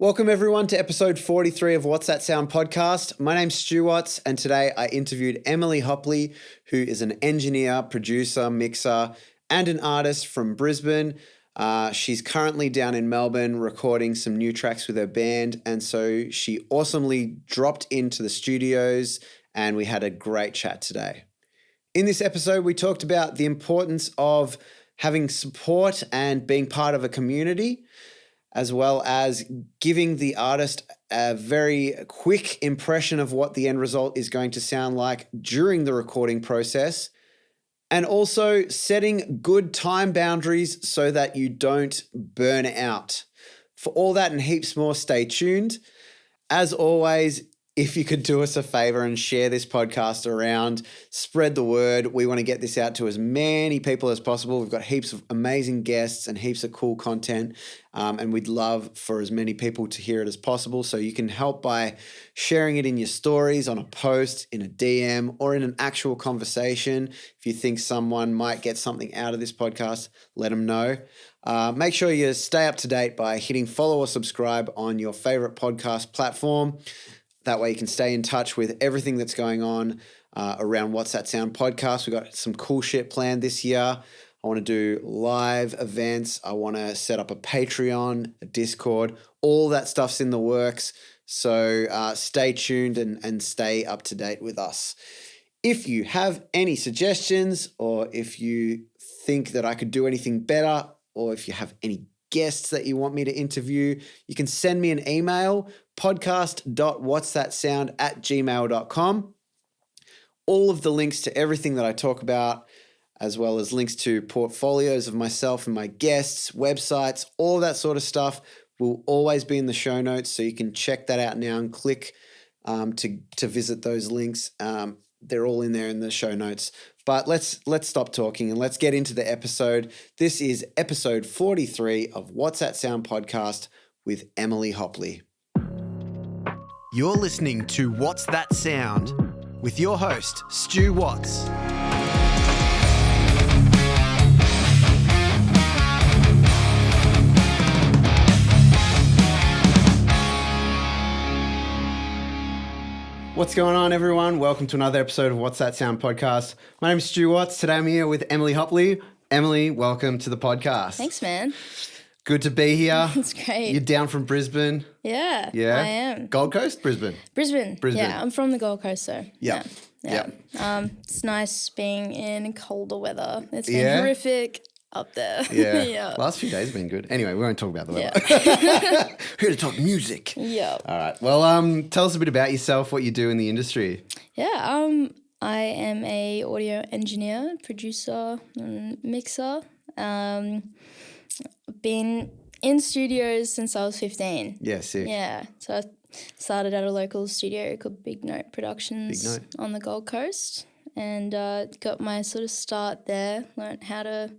Welcome everyone to episode 43 of What's That Sound podcast. My name's Stu Watts and today I interviewed Emily Hopley, who is an engineer, producer, mixer and an artist from Brisbane. She's currently down in Melbourne recording some new tracks with her band, and so she awesomely dropped into the studios and we had a great chat today. In this episode, we talked about the importance of having support and being part of a community, as well as giving the artist a very quick impression of what the end result is going to sound like during the recording process, and also setting good time boundaries so that you don't burn out. For all that and heaps more, stay tuned. As always, if you could do us a favor and share this podcast around, spread the word. We want to get this out to as many people as possible. We've got heaps of amazing guests and heaps of cool content, and we'd love for as many people to hear it as possible. So you can help by sharing it in your stories, on a post, in a DM, or in an actual conversation. If you think someone might get something out of this podcast, let them know. Make sure you stay up to date by hitting follow or subscribe on your favorite podcast platform. That way you can stay in touch with everything that's going on around What's That Sound podcast. We've got some cool shit planned this year. I want to do live events. I want to set up a Patreon, a Discord. All that stuff's in the works. So stay tuned and stay up to date with us. If you have any suggestions, or if you think that I could do anything better, or if you have any guests that you want me to interview, you can send me an email, podcast.whatsthatsound@gmail.com. All of the links to everything that I talk about, as well as links to portfolios of myself and my guests, websites, all that sort of stuff will always be in the show notes. So you can check that out now and click to visit those links. They're all in there in the show notes. But let's stop talking and let's get into the episode. This is episode 43 of What's That Sound podcast with Emily Hopley. You're listening to What's That Sound with your host, Stu Watts. What's going on, everyone? Welcome to another episode of What's That Sound podcast. My name is Stu Watts. Today I'm here with Emily Hopley. Emily, welcome to the podcast. Thanks, man. Good to be here. It's great. You're down from Brisbane. Yeah, I am. Gold Coast? Brisbane? Brisbane. Yeah, I'm from the Gold Coast, so. Yeah. It's nice being in colder weather. It's been horrific up there. Yeah. Last few days have been good. Anyway, we won't talk about the weather. We're here to talk music. Yeah. All right. Well, tell us a bit about yourself, what you do in the industry. Yeah, I am a audio engineer, producer, and mixer. Been in studios since I was 15. Yeah, sick. Yeah, so I started at a local studio called Big Note Productions on the Gold Coast, and got my sort of start there, learned how to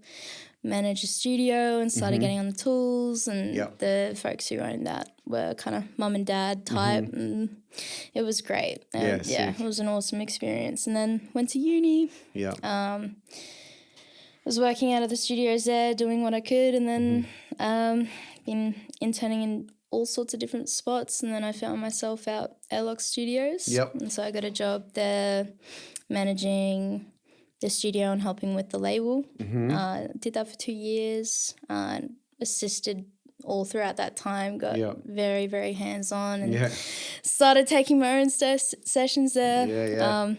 manage a studio and started getting on the tools, and the folks who owned that were kind of mum and dad type, and it was great. And it was an awesome experience. And then went to uni. Was working out of the studios there, doing what I could, and then been interning in all sorts of different spots, and then I found myself out Airlock Studios. And so I got a job there managing the studio and helping with the label. Did that for 2 years, assisted all throughout that time, got very, very hands-on, and started taking my own sessions there.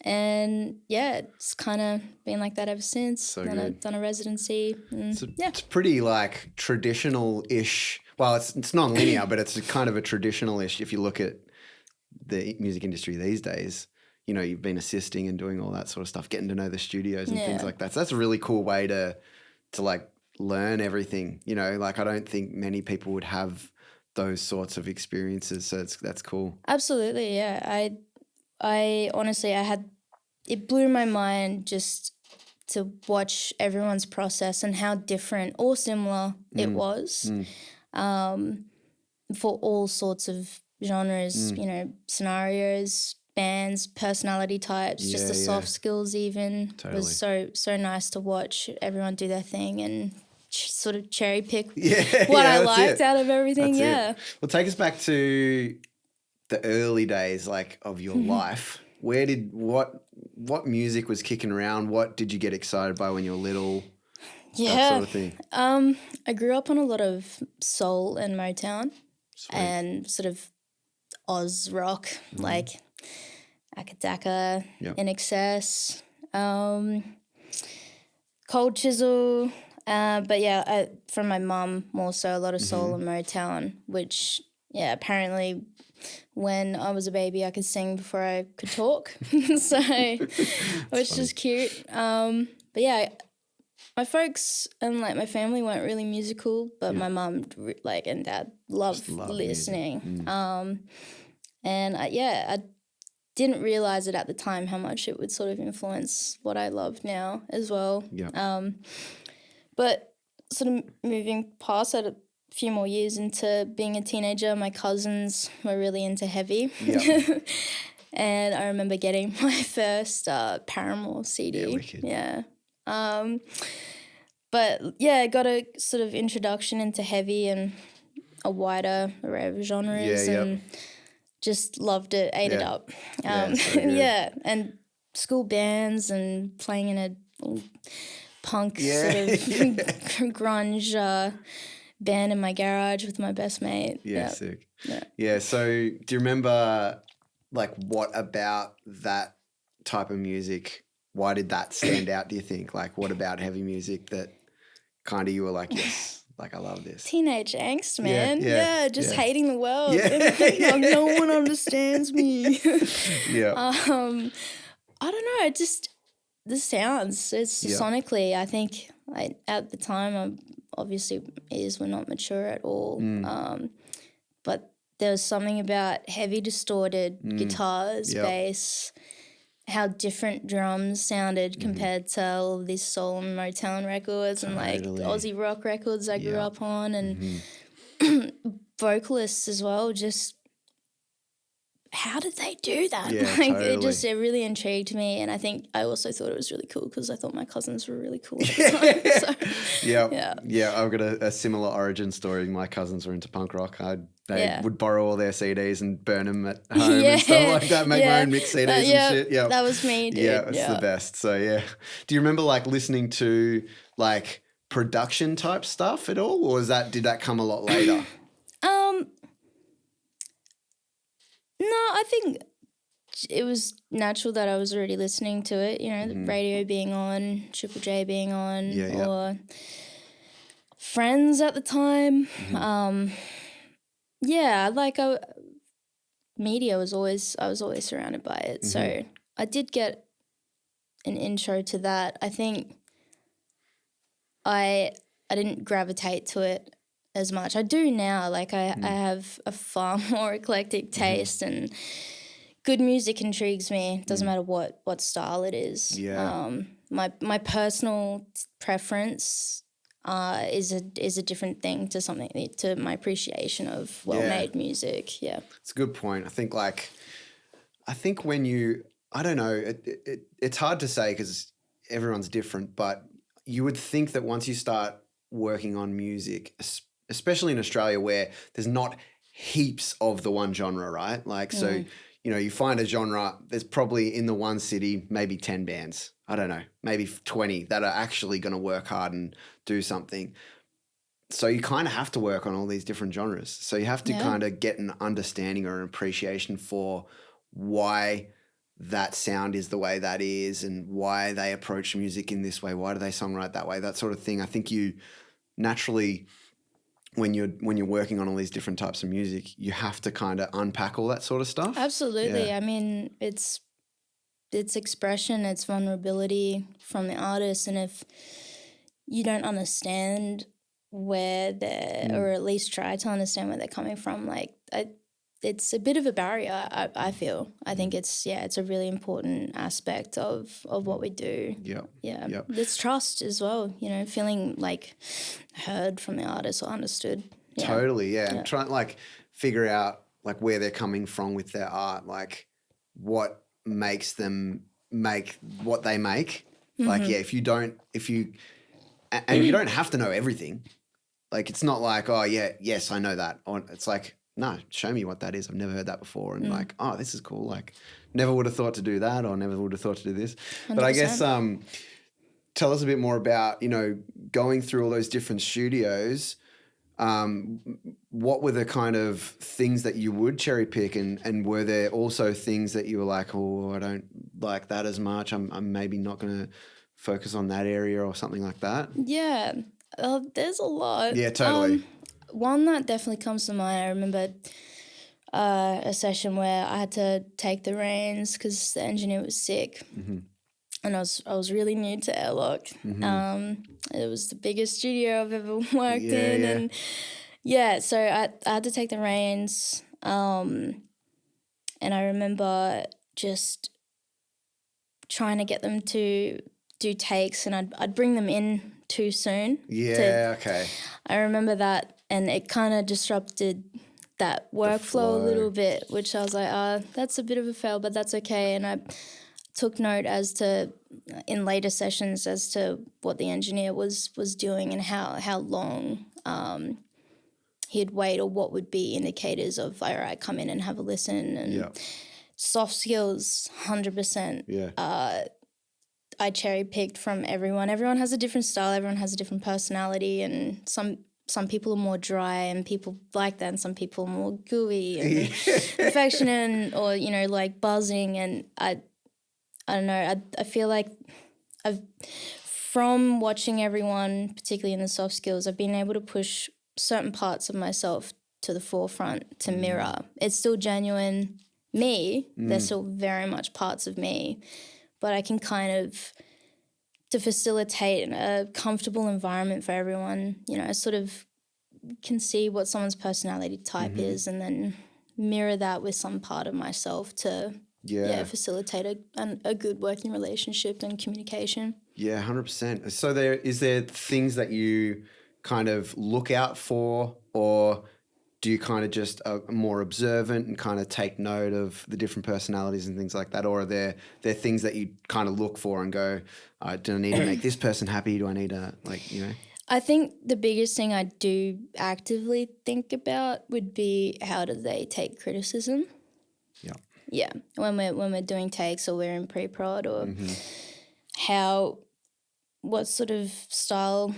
And it's kind of been like that ever since. So then I've done a residency. And it's pretty like traditional-ish. Well, it's non-linear, but it's kind of a traditional-ish if you look at the music industry these days. You know, you've been assisting and doing all that sort of stuff, getting to know the studios and things like that. So that's a really cool way to like learn everything. You know, like I don't think many people would have those sorts of experiences. So that's cool. Absolutely, yeah. I honestly, it blew my mind just to watch everyone's process and how different or similar it was for all sorts of genres, you know, scenarios, bands, personality types, just the soft skills even. It was so nice to watch everyone do their thing and sort of cherry pick what I liked out of everything. That's it. Well, take us back to the early days, like, of your life. Where did what music was kicking around? What did you get excited by when you were little? That sort of thing. I grew up on a lot of soul and Motown. Sweet. And sort of Oz rock, like Akadaka, In Excess, Cold Chisel, but from my mum more so a lot of soul and Motown, which apparently when I was a baby I could sing before I could talk, so which is cute. But yeah, my folks and like my family weren't really musical, but my mum and dad loved listening. And I didn't realize it at the time how much it would sort of influence what I love now as well. Yeah. But sort of moving past that a few more years into being a teenager, my cousins were really into heavy. Yeah. And I remember getting my first Paramore CD. Yeah, wicked. Yeah. But I got a sort of introduction into heavy and a wider array of genres and just loved it, ate it up. And school bands and playing in a punk sort of grunge band in my garage with my best mate. Yeah, sick. Yeah, so do you remember, like, what about that type of music, why did that stand out, do you think? Like, what about heavy music that kind of you were like, yes, like, I love this? Teenage angst, man. Just hating the world. Like, no one understands me. I don't know, just the sounds. It's sonically, I think, at the time, obviously ears were not mature at all. But there was something about heavy distorted guitars, bass, how different drums sounded compared to all of these soul and Motown records and like Aussie rock records I grew up on, and vocalists as well. Just how did they do that? It really intrigued me, and I think I also thought it was really cool because I thought my cousins were really cool at the time. So, I've got a similar origin story. My cousins were into punk rock. They would borrow all their CDs and burn them at home and stuff like that, make my own mix CDs and shit. Yeah, that was me, dude. Yeah, it's the best. So, do you remember, like, listening to, like, production type stuff at all, or did that come a lot later? No, I think it was natural that I was already listening to it, you know, the radio being on, Triple J being on, or Friends at the time. Media I was always surrounded by it. So I did get an intro to that. I think I didn't gravitate to it as much. I do now. Like I have a far more eclectic taste, and good music intrigues me. Doesn't matter what style it is. My personal preference is a different thing to my appreciation of well-made music. Yeah, it's a good point. I think when you, I don't know, it's hard to say because everyone's different, but you would think that once you start working on music, especially in Australia where there's not heaps of the one genre, right? Like, so, you know, you find a genre, there's probably in the one city, maybe 10 bands. I don't know, maybe 20 that are actually going to work hard and do something. So you kind of have to work on all these different genres. So you have to kind of get an understanding or an appreciation for why that sound is the way that is and why they approach music in this way. Why do they songwrite that way? That sort of thing. I think you naturally, when you're working on all these different types of music, you have to kind of unpack all that sort of stuff. Absolutely. I mean, it's expression, it's vulnerability from the artist, and if you don't understand where they're, or at least try to understand where they're coming from, like it's a bit of a barrier. I feel. I think it's a really important aspect of what we do. Yeah. It's trust as well. You know, feeling like heard from the artist or understood. Yeah. Totally. Yeah. And trying like figure out like where they're coming from with their art, like what makes them make what they make. Like, if you and you don't have to know everything. Like, it's not like, oh yeah, yes, I know that. Or it's like, no, show me what that is. I've never heard that before. And like, oh, this is cool. Like, never would have thought to do that, or never would have thought to do this. 100%. But I guess tell us a bit more about, going through all those different studios. What were the kind of things that you would cherry pick, and were there also things that you were like, oh, I don't like that as much. I'm maybe not going to focus on that area or something like that? Yeah, there's a lot. Yeah, totally. One that definitely comes to mind, I remember a session where I had to take the reins because the engineer was sick. Mm-hmm. And I was really new to airlock. Mm-hmm. It was the biggest studio I've ever worked in. And so I had to take the reins. And I remember just trying to get them to do takes, and I'd bring them in too soon. Okay. I remember that, and it kind of disrupted that workflow a little bit, which I was like, that's a bit of a fail, but that's okay. And I took note as to, in later sessions, as to what the engineer was doing and how long he'd wait, or what would be indicators of, all right, come in and have a listen. And soft skills, 100%. Yeah. I cherry-picked from everyone. Everyone has a different style. Everyone has a different personality, and some people are more dry and people like that, and some people are more gooey and affectionate, or, like buzzing. And I don't know, I feel like from watching everyone, particularly in the soft skills, I've been able to push certain parts of myself to the forefront to mirror. It's still genuine me. There's still very much parts of me, but I can kind of, to facilitate a comfortable environment for everyone, I sort of can see what someone's personality type is, and then mirror that with some part of myself to facilitate a good working relationship and communication. Yeah, 100%. So is there things that you kind of look out for, or do you kind of just are more observant and kind of take note of the different personalities and things like that? Or are there things that you kind of look for and go, do I need to make this person happy? Do I need to, I think the biggest thing I do actively think about would be, how do they take criticism? Yeah. Yeah. When we're doing takes, or we're in pre-prod, or what sort of style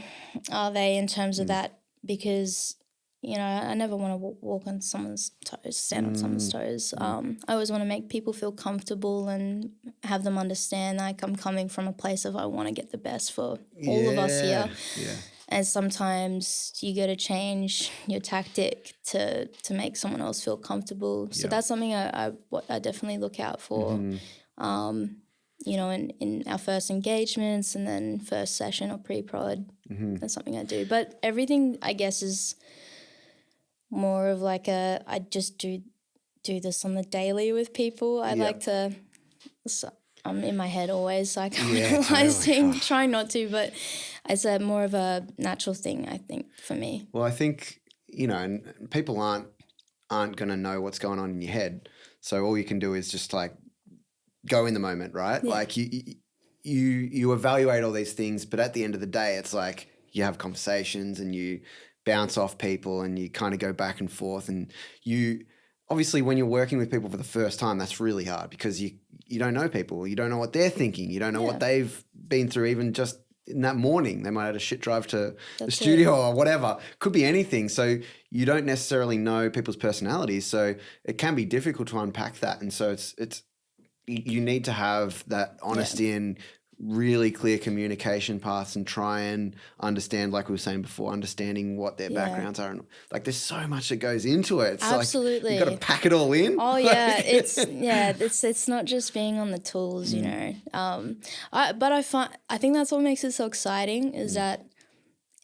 are they in terms of that? Because, I never want to walk on someone's toes, stand on someone's toes. I always want to make people feel comfortable and have them understand, like, I'm coming from a place of, I want to get the best for all of us here. Yeah. And sometimes you got to change your tactic to make someone else feel comfortable. So that's something I definitely look out for. In our first engagements, and then first session or pre-prod. That's something I do. But everything, I guess, is more of like I just do this on the daily with people. I like to, I'm in my head always, so I can't analyze things, try not to, but it's more of a natural thing, I think, for me. Well, I think, and people aren't going to know what's going on in your head. So all you can do is just like go in the moment, right? Yeah. Like you evaluate all these things, but at the end of the day, it's like you have conversations and you bounce off people and you kind of go back and forth. And you obviously, when you're working with people for the first time, that's really hard because you don't know people. You don't know what they're thinking. You don't know what they've been through, even just in that morning. They might have had a shit drive to the studio or whatever. Could be anything. So you don't necessarily know people's personalities. So it can be difficult to unpack that. And so it's you need to have that honesty and really clear communication paths and try and understand, like we were saying before, understanding what their backgrounds are. And like, the's so much that goes into it. It's absolutely. Like, you got to pack it all in. Oh yeah. It's not just being on the tools, I think that's what makes it so exciting is that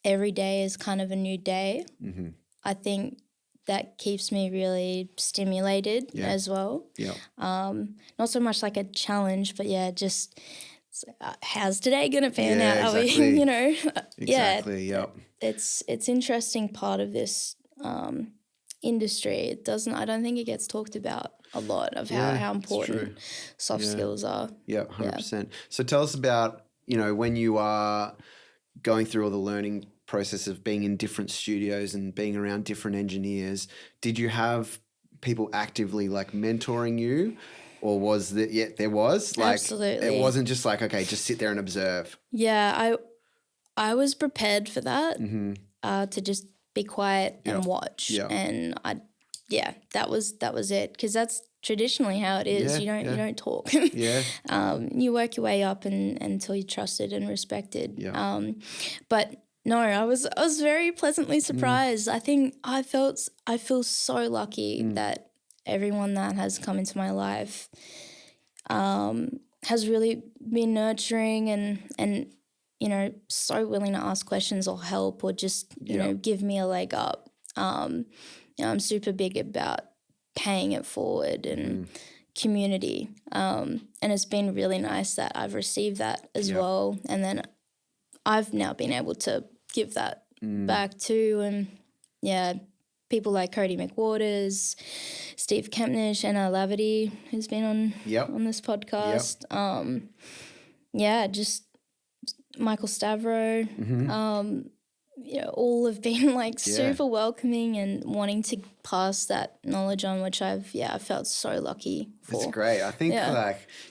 every day is kind of a new day. I think that keeps me really stimulated as well. Yeah. Not so much like a challenge, but just how's today going to pan out? Exactly. Exactly. It's interesting part of this industry. I don't think it gets talked about a lot of how important soft skills are. Yeah, 100%. So tell us about, when you are going through all the learning process of being in different studios and being around different engineers, did you have people actively like mentoring you? Or was that, there was? Like, absolutely. It wasn't just like, okay, just sit there and observe. Yeah, I was prepared for that, to just be quiet and watch. Yeah. And that was it, because that's traditionally how it is. You don't talk. You work your way up until you're trusted and respected. Yeah. But no, I was very pleasantly surprised. I think I feel so lucky that everyone that has come into my life has really been nurturing and you know, so willing to ask questions or help or just, you know, give me a leg up. You know, I'm super big about paying it forward and community. And it's been really nice that I've received that as well. And then I've now been able to give that back too. And people like Cody McWaters, Steve Kempnish, Anna Laverty, who's been on this podcast. Just Michael Stavro. You know, all have been like super welcoming and wanting to pass that knowledge on, which I felt so lucky for. It's great. I think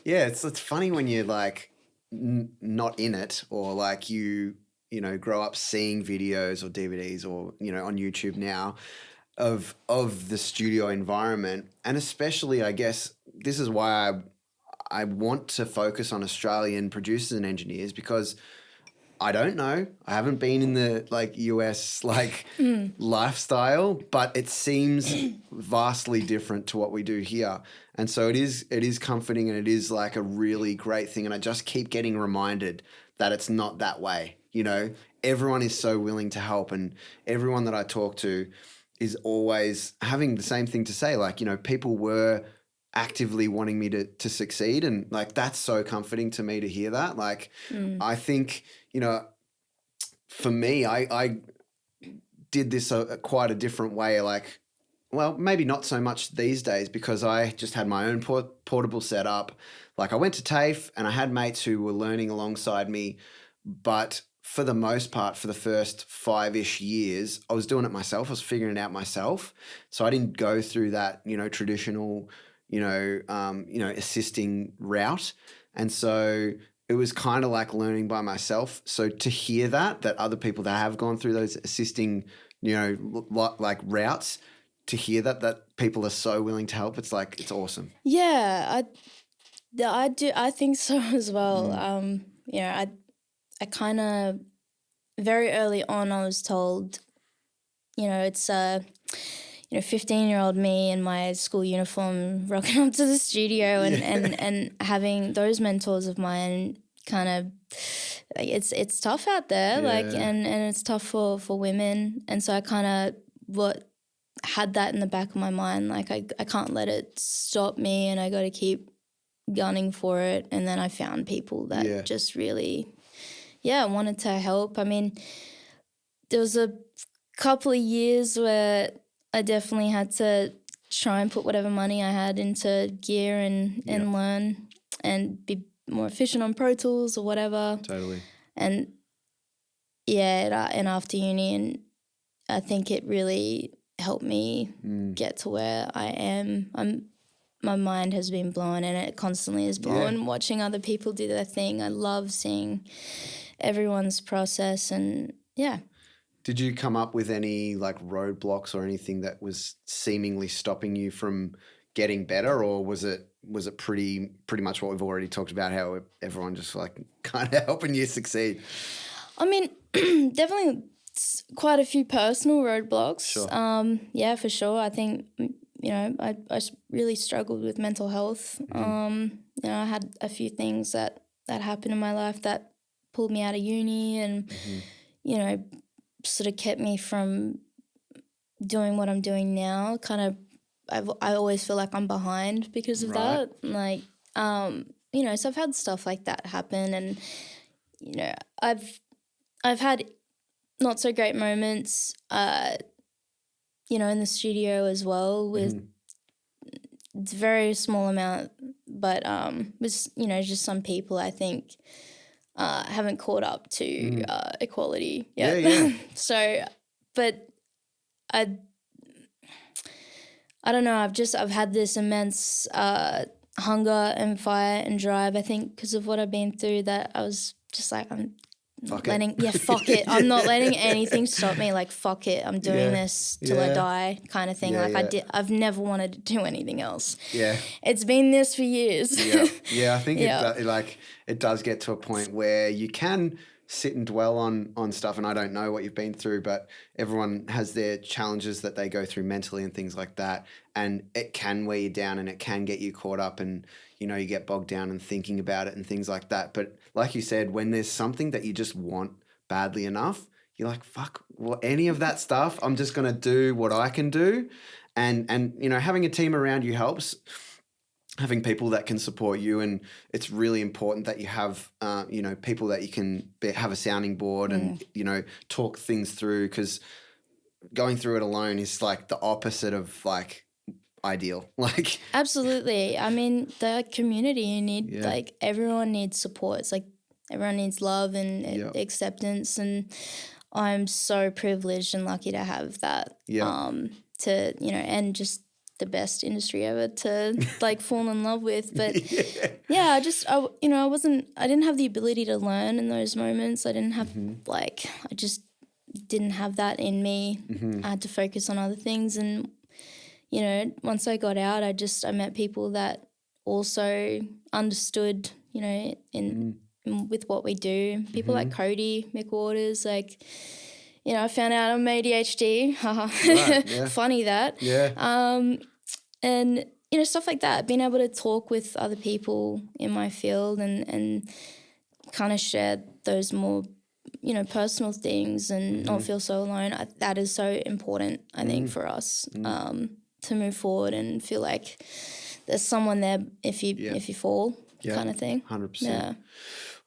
it's funny when you're like not in it, or like you know, grow up seeing videos or DVDs or, you know, on YouTube now of the studio environment. And especially, I guess, this is why I want to focus on Australian producers and engineers, because I don't know. I haven't been in the like US like lifestyle, but it seems vastly different to what we do here. And so it is comforting, and it is like a really great thing. And I just keep getting reminded that it's not that way. You know, everyone is so willing to help, and everyone that I talk to is always having the same thing to say. Like, you know, people were actively wanting me to succeed, and like that's so comforting to me to hear that. Like I think, you know, for me, I did this quite a different way. Like, well, maybe not so much these days, because I just had my own portable setup. Like, I went to TAFE and I had mates who were learning alongside me, but for the most part, for the first 5-ish years, I was doing it myself. I was figuring it out myself. So I didn't go through that, you know, traditional, assisting route. And so it was kind of like learning by myself. So to hear that other people that have gone through those assisting, you know, like routes, to hear that people are so willing to help, it's like, it's awesome. Yeah, I do. I think so as well. You know, I kind of, very early on, I was told, you know, it's 15-year-old me in my school uniform rocking up to the studio and having those mentors of mine. Kind of, it's tough out there, and it's tough for women, and so I kind of had that in the back of my mind, like I can't let it stop me, and I got to keep gunning for it. And then I found people that just really wanted to help. I mean, there was a couple of years where I definitely had to try and put whatever money I had into gear and learn and be more efficient on Pro Tools or whatever. Totally. And and after uni, and I think it really helped me get to where I am. My mind has been blown, and it constantly is blown watching other people do their thing. I love seeing everyone's process, and Did you come up with any like roadblocks or anything that was seemingly stopping you from getting better, or was it pretty much what we've already talked about, how everyone just like kind of helping you succeed? I mean, definitely quite a few personal roadblocks. Sure. For sure. I think, you know, I really struggled with mental health. You know, I had a few things that happened in my life that pulled me out of uni and, you know, sort of kept me from doing what I'm doing now. Kind of, I always feel like I'm behind because of that. Like, you know, so I've had stuff like that happen, and, you know, I've had not so great moments, you know, in the studio as well with very small amount, but with, you know, just some people I think haven't caught up to equality yet. Yeah. So, but I don't know. I've had this immense hunger and fire and drive. I think because of what I've been through, that I was just like, fuck it. I'm not letting anything stop me. Like, fuck it. I'm doing this till I die, kind of thing. I've never wanted to do anything else. Yeah. It's been this for years. Yeah. I think it does get to a point where you can sit and dwell on stuff, and I don't know what you've been through, but everyone has their challenges that they go through mentally and things like that, and it can weigh you down and it can get you caught up, and you get bogged down in thinking about it and things like that. But like you said, when there's something that you just want badly enough, you're like, fuck, any of that stuff, I'm just going to do what I can do. And having a team around you helps. Having people that can support you, and it's really important that you have, people that you can have a sounding board and, talk things through, because going through it alone is like the opposite of like ideal. Like, absolutely. I mean, the community, you need like everyone needs support. It's like everyone needs love and acceptance, and I'm so privileged and lucky to have that. And just the best industry ever to like fall in love with. But I didn't have the ability to learn in those moments. I didn't have I just didn't have that in me. I had to focus on other things. And, once I got out, I met people that also understood, with what we do. People like Cody, Mick Waters, like, I found out I'm ADHD. Right, funny that. Yeah. And, stuff like that. Being able to talk with other people in my field and kind of share those more, personal things and not feel so alone. That is so important, I think, for us to move forward and feel like there's someone there if you fall, kind of thing. 100%. Yeah.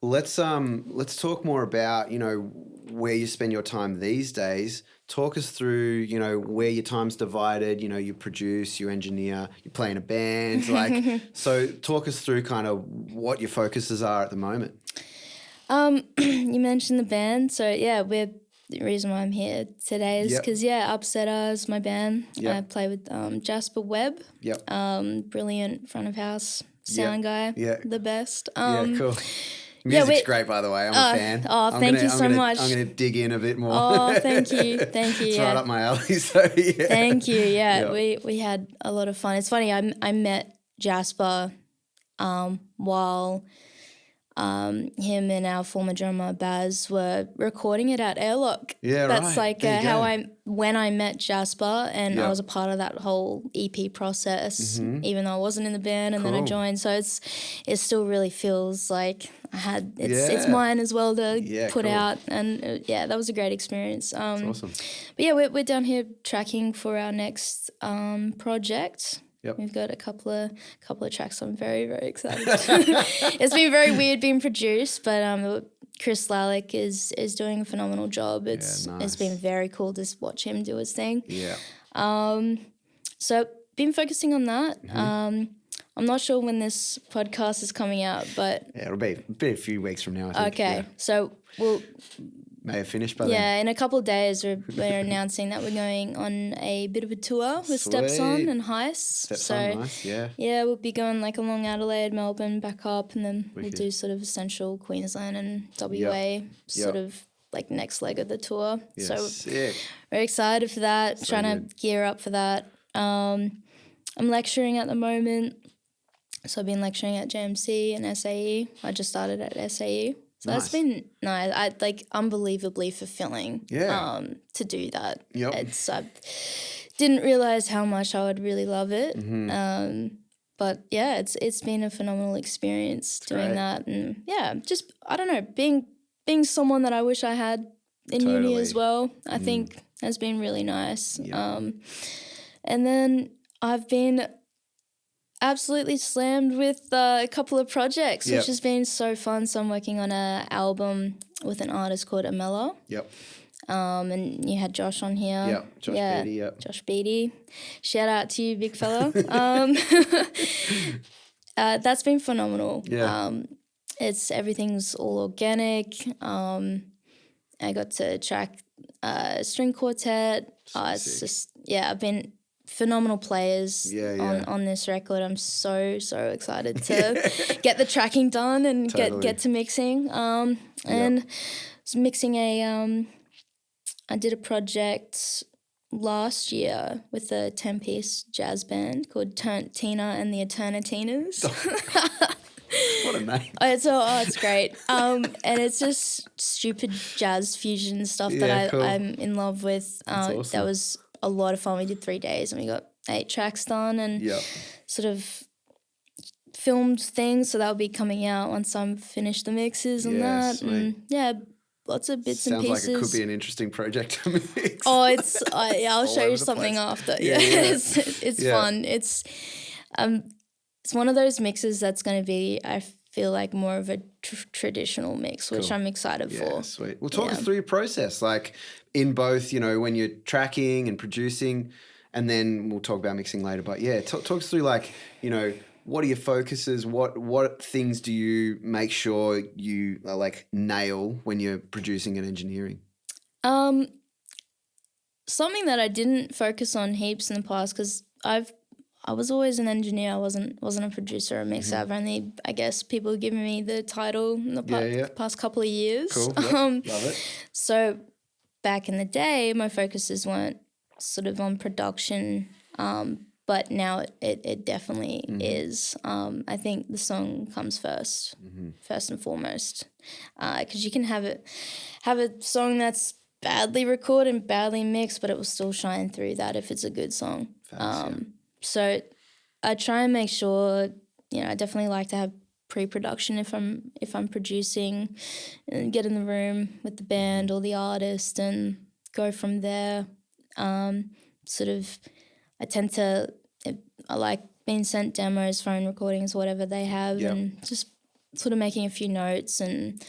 Well, let's talk more about, where you spend your time these days. Talk us through, where your time's divided, you produce, you engineer, you play in a band. So talk us through kind of what your focuses are at the moment. You mentioned the band. So, the reason why I'm here today is because, Upsetter is my band. I play with Jasper Webb. Brilliant front of house sound guy. The best. Cool. Music's great, by the way. I'm a fan. Thank you so much. I'm going to dig in a bit more. Oh, thank you. It's right up my alley, so yeah. Thank you, We had a lot of fun. It's funny, I met Jasper while him and our former drummer Baz were recording it at Airlock. That's when I met Jasper, and I was a part of that whole EP process, even though I wasn't in the band, and then I joined. So it still really feels like I had it's mine as well to put out, and that was a great experience. That's awesome. But we're down here tracking for our next project. We've got a couple of tracks. I'm very, very excited. It's been very weird being produced, but Chris Lalick is doing a phenomenal job. It's been very cool to watch him do his thing. So been focusing on that. I'm not sure when this podcast is coming out, but it'll be a few weeks from now, I think. Okay, so we'll may have finished by then. In a couple of days we're announcing that we're going on a bit of a tour with Stepson and Heist. Nice, we'll be going like along Adelaide, Melbourne, back up, and then we'll do sort of central Queensland and WA, sort of like next leg of the tour. So we're excited for that, trying to gear up for that. I'm lecturing at the moment. So I've been lecturing at JMC and SAE. I just started at SAE. So that's been nice. Unbelievably fulfilling to do that. I didn't realise how much I would really love it. But it's been a phenomenal experience doing that. And just, I don't know, being someone that I wish I had in uni as well, I think has been really nice. And then I've been absolutely slammed with a couple of projects, which has been so fun. So I'm working on an album with an artist called Amela. And you had Josh on here. Josh Beatty, Josh Beatty. Shout out to you, big fella. That's been phenomenal. everything's all organic. I got to track a string quartet. It's just, I've been phenomenal players on this record. I'm so excited to get the tracking done and get to mixing. And was mixing I did a project last year with a 10-piece jazz band called Tina and the Eternatinas. What a name. It's great. And it's just stupid jazz fusion stuff that I'm in love with. Awesome. That was a lot of fun. We did 3 days and we got 8 tracks done and sort of filmed things. So that'll be coming out once I'm finished the mixes and that. Sweet. And lots of bits and pieces. Sounds like it could be an interesting project to mix. Oh, I'll show you something after. It's fun. It's one of those mixes that's going to be, I feel like, more of a traditional mix, which I'm excited for. Yeah, sweet. Well, talk us through your process, like in both, when you're tracking and producing, and then we'll talk about mixing later. But talk us through, like, what are your focuses? What things do you make sure you nail when you're producing and engineering? Something that I didn't focus on heaps in the past, because I was always an engineer. I wasn't a producer or mixer. I've only, I guess, people have given me the title in the past couple of years. Cool. Love it. So back in the day, my focuses weren't sort of on production, but now it definitely is. I think the song comes first and foremost, because you can have a song that's badly recorded and badly mixed, but it will still shine through that if it's a good song. So I try and make sure, I definitely like to have pre-production if I'm producing, and get in the room with the band or the artist and go from there. I like being sent demos, phone recordings, whatever they have, and just sort of making a few notes and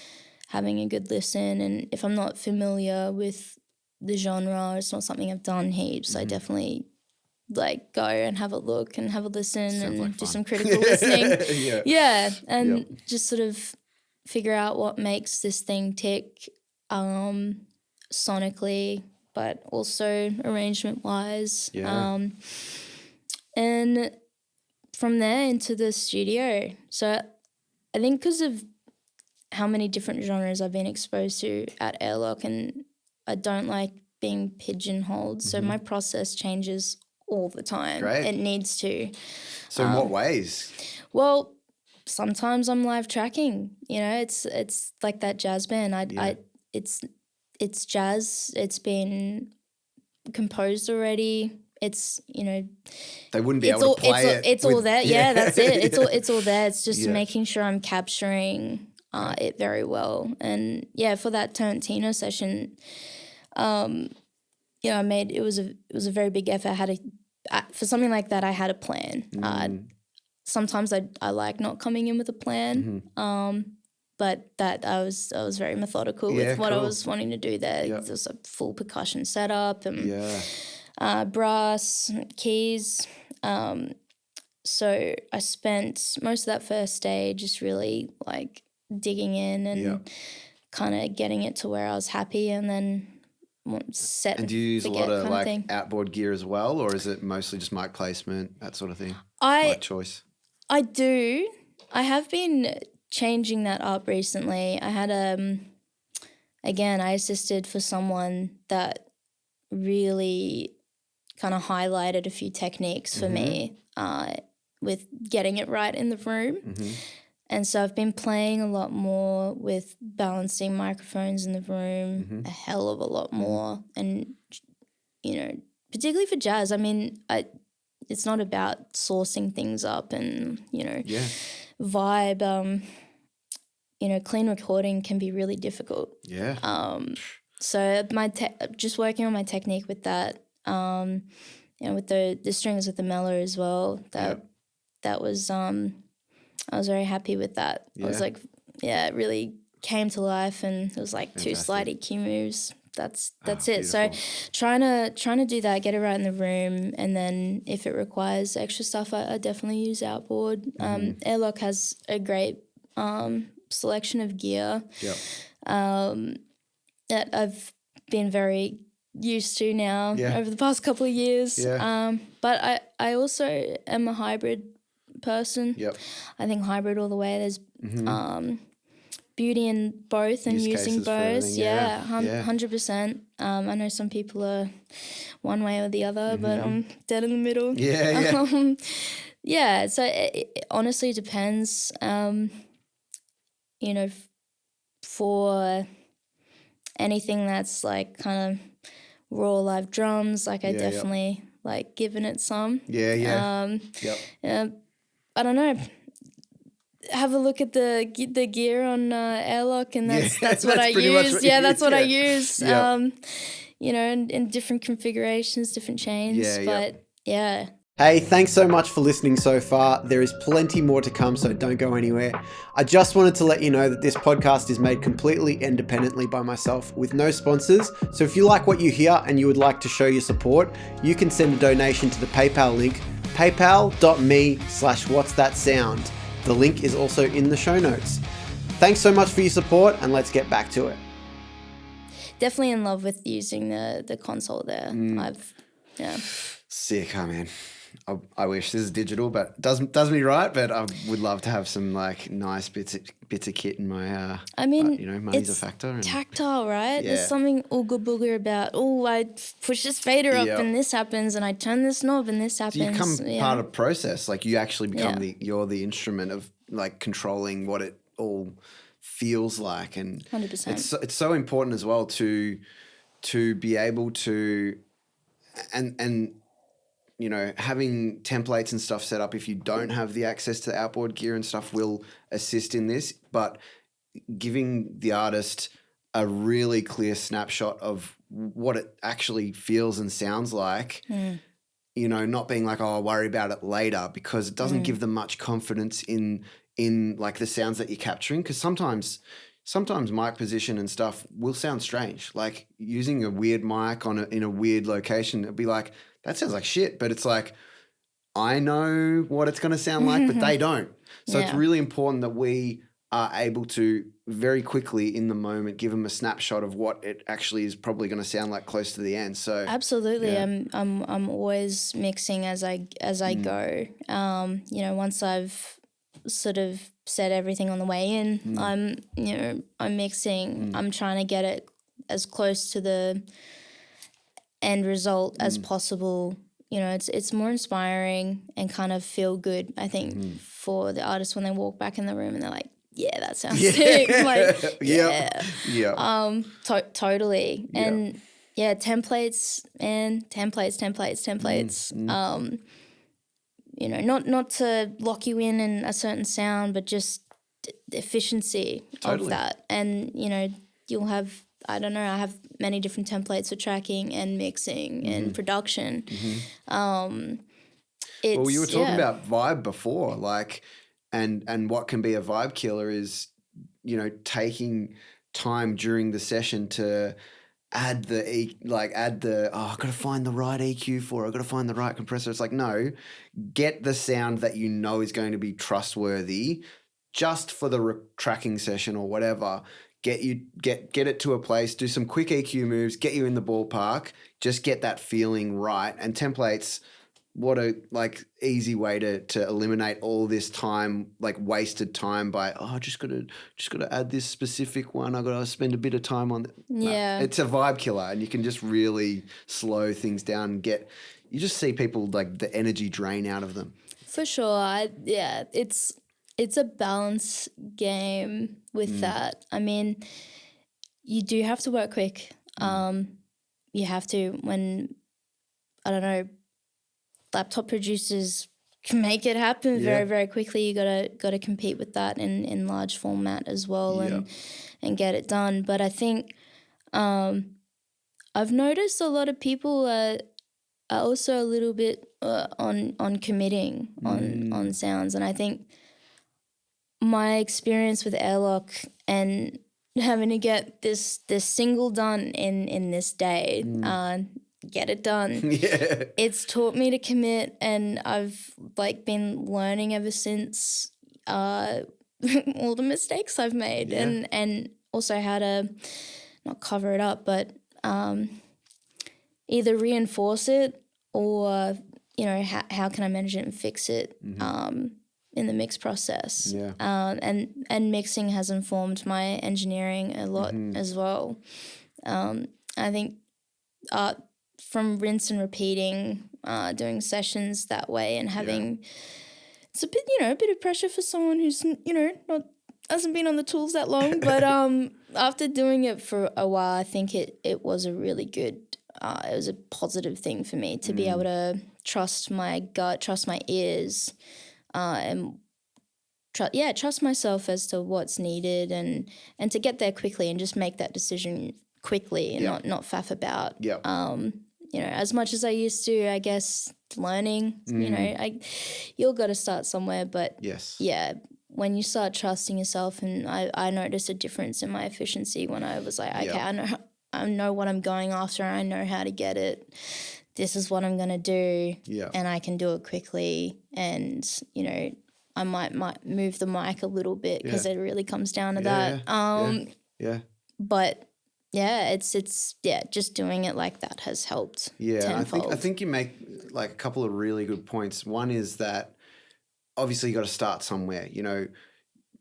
having a good listen. And if I'm not familiar with the genre, it's not something I've done heaps, I definitely go and have a look and have a listen. Sounds and do some critical listening. And just sort of figure out what makes this thing tick sonically, but also arrangement-wise. And from there into the studio. So I think because of how many different genres I've been exposed to at Airlock, and I don't like being pigeonholed, so my process changes all the time. Great. It needs to. So in what ways? Well, sometimes I'm live tracking. It's like that jazz band. It's jazz. It's been composed already. It's they wouldn't be able to play it. It's all there. Yeah, that's it. It's all there. It's just making sure I'm capturing it very well. And for that Tina session, I made it was a very big effort. For something like that, I had a plan. Sometimes I like not coming in with a plan, but that I was very methodical with what I was wanting to do there. There was a full percussion setup and brass, keys. So I spent most of that first day just really digging in and kind of getting it to where I was happy, and then set. And do you use a lot of outboard gear as well, or is it mostly just mic placement, that sort of thing? Mic choice. I do. I have been changing that up recently. I had I assisted for someone that really kind of highlighted a few techniques for me with getting it right in the room. And so I've been playing a lot more with balancing microphones in the room, a hell of a lot more. And, particularly for jazz, I mean, it's not about sourcing things up and, vibe. Clean recording can be really difficult. So just working on my technique with that, with the strings with the mellow as well, that was I was very happy with that. I was it really came to life, and it was two slide EQ moves. That's it. Beautiful. So trying to do that, get it right in the room, and then if it requires extra stuff, I definitely use outboard. Airlock has a great selection of gear Yep. that I've been very used to now over the past couple of years. Yeah. But I also am a hybrid person. Yep. I think hybrid all the way. There's beauty in both and Use using cases for both. everything, yeah. 100%. I know some people are one way or the other, but I'm dead in the middle. Yeah. So it honestly depends. For anything that's like kind of raw live drums, like I definitely like giving it some. Yeah. I don't know. Have a look at the gear on Airlock, and that's what I use. That's what I use. In different configurations, different chains. But yeah. Hey, thanks so much for listening so far. There is plenty more to come, so don't go anywhere. I just wanted to let you know that this podcast is made completely independently by myself with no sponsors. So if you like what you hear and you would like to show your support, you can send a donation to the PayPal link, paypal.me/whatsthatsound. The link is also in the show notes. Thanks so much for your support, and let's get back to it. Definitely in love with using the console there. Sick, man. I wish this is digital, but does me right. But I would love to have some like nice bits of kit in my. Money's a factor. And tactile, right? There's something ooga booga about. Oh, I push this fader up and this happens, and I turn this knob and this happens. So you become part of the process. Like you actually become you're the instrument of like controlling what it all feels like, and 100%. It's so important as well to be able to and. Having templates and stuff set up, if you don't have the access to the outboard gear and stuff, will assist in this. But giving the artist a really clear snapshot of what it actually feels and sounds like, not being like, oh, I'll worry about it later, because it doesn't give them much confidence in like the sounds that you're capturing. Because sometimes mic position and stuff will sound strange. Like using a weird mic in a weird location, it'll be like, that sounds like shit, but it's like, I know what it's going to sound like, but they don't. So it's really important that we are able to very quickly in the moment give them a snapshot of what it actually is probably going to sound like close to the end. So absolutely, I'm always mixing as I go. Once I've sort of set everything on the way in, I'm mixing. I'm trying to get it as close to the end result as possible. It's more inspiring and kind of feel good, I think, for the artist when they walk back in the room and they're like, yeah, that sounds sick. Like, totally. And templates. Not to lock you in a certain sound, but just the efficiency of that. And, you'll have, I don't know, I have many different templates for tracking and mixing and production. Well, you were talking about vibe before, like, and what can be a vibe killer is, taking time during the session to add I've got to find the right EQ for it, I've got to find the right compressor. It's like, no, get the sound that you know is going to be trustworthy just for the tracking session or whatever. Get it to a place, do some quick EQ moves, get you in the ballpark, just get that feeling right. And templates, what a easy way to eliminate all this time, like wasted time by just gotta add this specific one. I gotta spend a bit of time on it. Yeah. No, it's a vibe killer, and you can just really slow things down and you just see people like the energy drain out of them. For sure. It's a balance game with that. I mean, you do have to work quick. You have to, when, I don't know, laptop producers can make it happen very, very quickly. You gotta compete with that in large format as well and get it done. But I think I've noticed a lot of people are also a little bit on committing on sounds, and I think my experience with Airlock and having to get this single done in this day, get it done. Yeah. It's taught me to commit, and I've been learning ever since all the mistakes I've made, and also how to not cover it up, but either reinforce it or, you know, how can I manage it and fix it in the mix process. Yeah. And mixing has informed my engineering a lot as well. I think from rinse and repeating, doing sessions that way and having it's a bit, you know, a bit of pressure for someone who's, you know, hasn't been on the tools that long, but after doing it for a while, I think it was a really good, it was a positive thing for me to be able to trust my gut, trust my ears, and trust myself as to what's needed and to get there quickly and just make that decision quickly and not faff about. You know, as much as I used to, I guess, learning, you know, you'll got to start somewhere, but when you start trusting yourself, and I noticed a difference in my efficiency when I was like, okay, I know what I'm going after, I know how to get it, this is what I'm going to do, and I can do it quickly, and, you know, I might move the mic a little bit because it really comes down to that. But it's just doing it like that has helped. Tenfold. I think you make like a couple of really good points. One is that obviously you got to start somewhere. You know,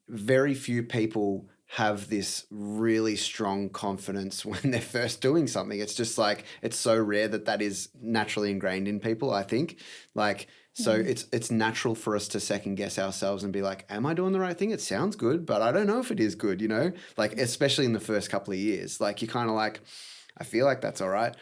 very few people have this really strong confidence when they're first doing something. It's just like, it's so rare that is naturally ingrained in people, I think. Like, so it's natural for us to second guess ourselves and be like, am I doing the right thing? It sounds good, but I don't know if it is good, you know? Like, especially in the first couple of years. Like, you're kind of like, I feel like that's all right.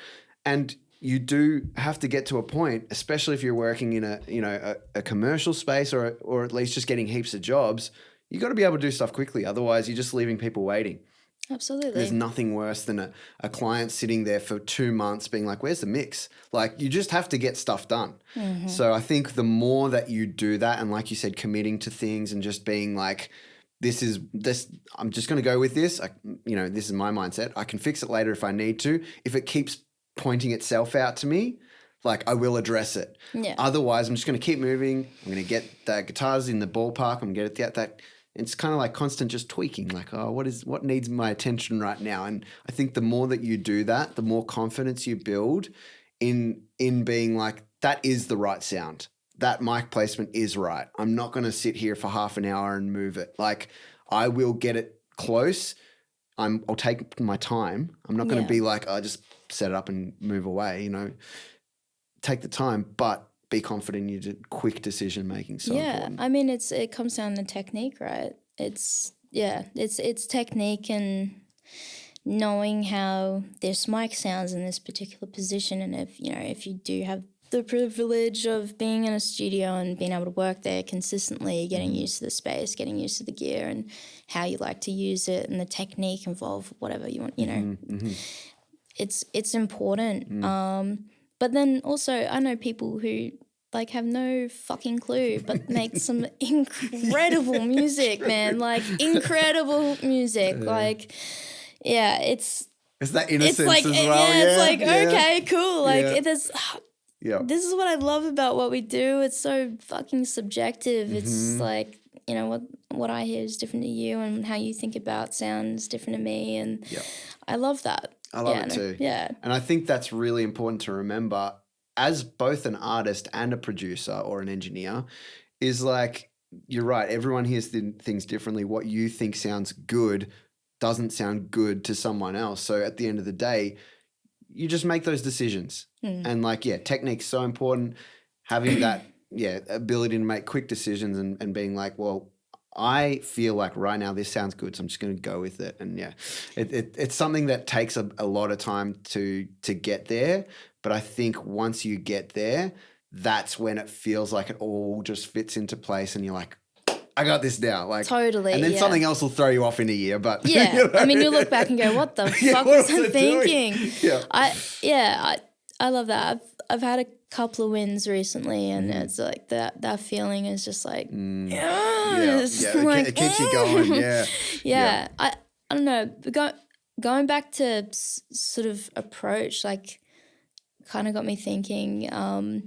And you do have to get to a point, especially if you're working in a commercial space or at least just getting heaps of jobs, you got to be able to do stuff quickly. Otherwise, you're just leaving people waiting. Absolutely. There's nothing worse than a client sitting there for 2 months being like, where's the mix? Like, you just have to get stuff done. So I think the more that you do that, and like you said, committing to things and just being like, this, I'm just going to go with this. This is my mindset. I can fix it later if I need to. If it keeps pointing itself out to me, like, I will address it. Otherwise, I'm just going to keep moving. I'm going to get the guitars in the ballpark. I'm going to get that. It's kind of like constant just tweaking, like, oh, what needs my attention right now? And I think the more that you do that, the more confidence you build in being like, that is the right sound. That mic placement is right. I'm not going to sit here for half an hour and move it. Like, I will get it close. I'll take my time. I'm not going to be like, I just set it up and move away, you know. Take the time, but be confident in your quick decision making. So important. I mean, it comes down to technique, right? It's technique and knowing how this mic sounds in this particular position, and if you do have the privilege of being in a studio and being able to work there consistently, getting used to the space, getting used to the gear and how you like to use it and the technique involved, whatever you want, you know, it's important. But then also I know people who like have no fucking clue but make some incredible music, man, like incredible music. Like, it's that innocence like, as well. It's like, okay, cool. Like this is what I love about what we do. It's so fucking subjective. It's like, you know, what I hear is different to you and how you think about sound is different to me, and I love that. I love it too. Yeah. And I think that's really important to remember as both an artist and a producer or an engineer is like, you're right. Everyone hears things differently. What you think sounds good doesn't sound good to someone else. So at the end of the day, you just make those decisions. And like, technique's so important. Having that, ability to make quick decisions and being like, well, I feel like right now this sounds good, so I'm just going to go with it. And it's something that takes a lot of time to get there. But I think once you get there, that's when it feels like it all just fits into place and you're like, I got this now. Like, totally. And then something else will throw you off in a year. But you know? I mean, you look back and go, what the fuck was I thinking? I love that. I've had a couple of wins recently, and it's like that feeling is just like, it keeps you going. I don't know. Going back to sort of approach, like, kind of got me thinking. I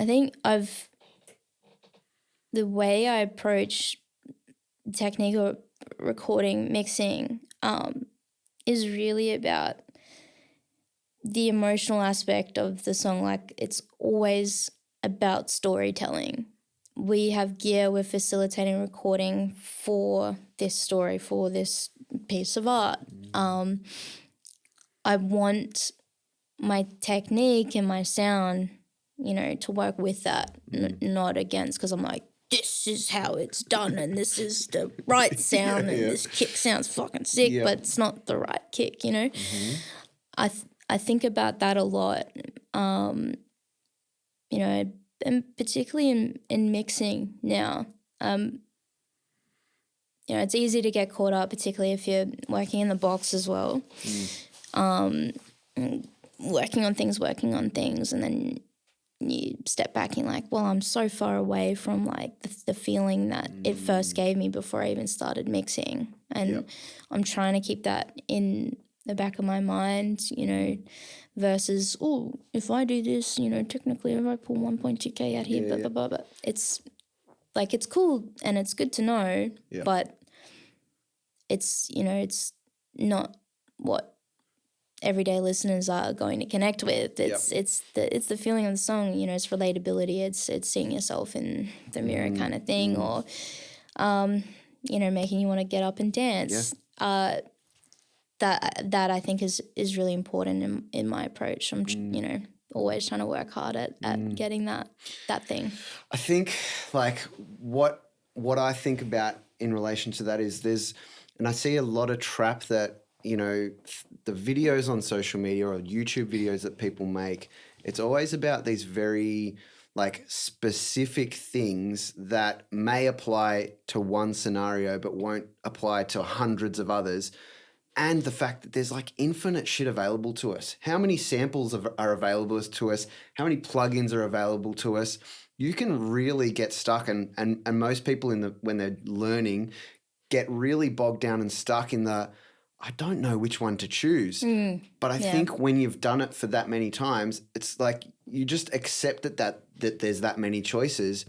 think the way I approach technique or recording, mixing, is really about the emotional aspect of the song. Like, it's always about storytelling. We have gear, we're facilitating recording for this story, for this piece of art. I want my technique and my sound, to work with that, not against, because I'm like, this is how it's done and this is the right sound and this kick sounds fucking sick, but it's not the right kick, I think about that a lot, and particularly in mixing now. It's easy to get caught up, particularly if you're working in the box as well. Working on things, and then you step back and you're like, well, I'm so far away from like the feeling that it first gave me before I even started mixing. And I'm trying to keep that in the back of my mind, versus, oh, if I do this, technically if I pull 1.2K out here, blah, blah, blah, blah. It's like, it's cool and it's good to know, but it's, it's not what everyday listeners are going to connect with. It's the feeling of the song, it's relatability, it's seeing yourself in the mirror kind of thing, or making you want to get up and dance. That I think is really important in my approach. I'm always trying to work hard at getting that thing. I think like what I think about in relation to that is and I see a lot of trap that the videos on social media or YouTube videos that people make, it's always about these very like specific things that may apply to one scenario but won't apply to hundreds of others. And the fact that there's like infinite shit available to us. How many samples are available to us? How many plugins are available to us? You can really get stuck, and most people when they're learning get really bogged down and stuck in the, I don't know which one to choose. But I think when you've done it for that many times, it's like you just accept that there's that many choices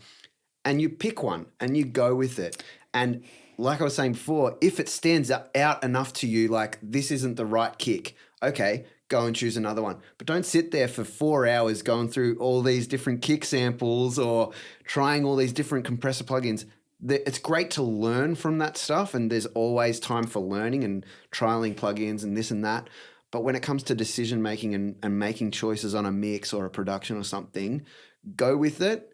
and you pick one and you go with it. And like I was saying before, if it stands out enough to you, like this isn't the right kick, okay, go and choose another one. But don't sit there for 4 hours going through all these different kick samples or trying all these different compressor plugins. It's great to learn from that stuff, and there's always time for learning and trialing plugins and this and that. But when it comes to decision making and making choices on a mix or a production or something, go with it.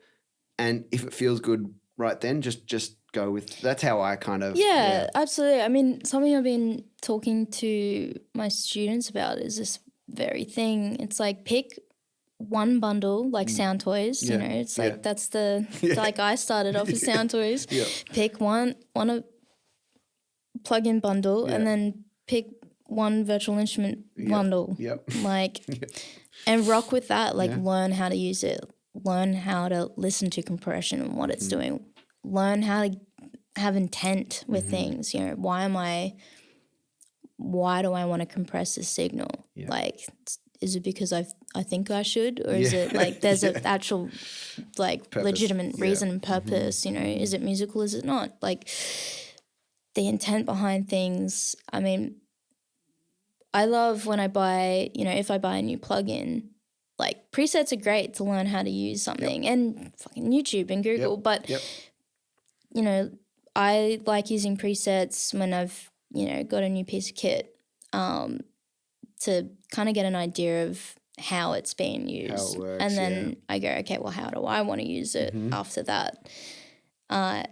And if it feels good right then, just go with. That's how I kind of. Yeah, absolutely. I mean, something I've been talking to my students about is this very thing. It's like pick one bundle, like sound toys, it's like that's the like I started off with sound toys. Pick one a plug-in bundle and then pick one virtual instrument bundle. Like and rock with that, like learn how to use it, learn how to listen to compression and what it's doing, learn how to have intent with things, why do I want to compress this signal? Like, is it because I think I should, or is it like there's an actual like purpose. Legitimate reason and purpose, is it musical, is it not? Like the intent behind things. I mean, I love when I buy, if I buy a new plugin, like presets are great to learn how to use something and fucking YouTube and Google, but I like using presets when I've, got a new piece of kit to kind of get an idea of how it's being used. How it works, and then I go, okay, well, how do I want to use it after that? I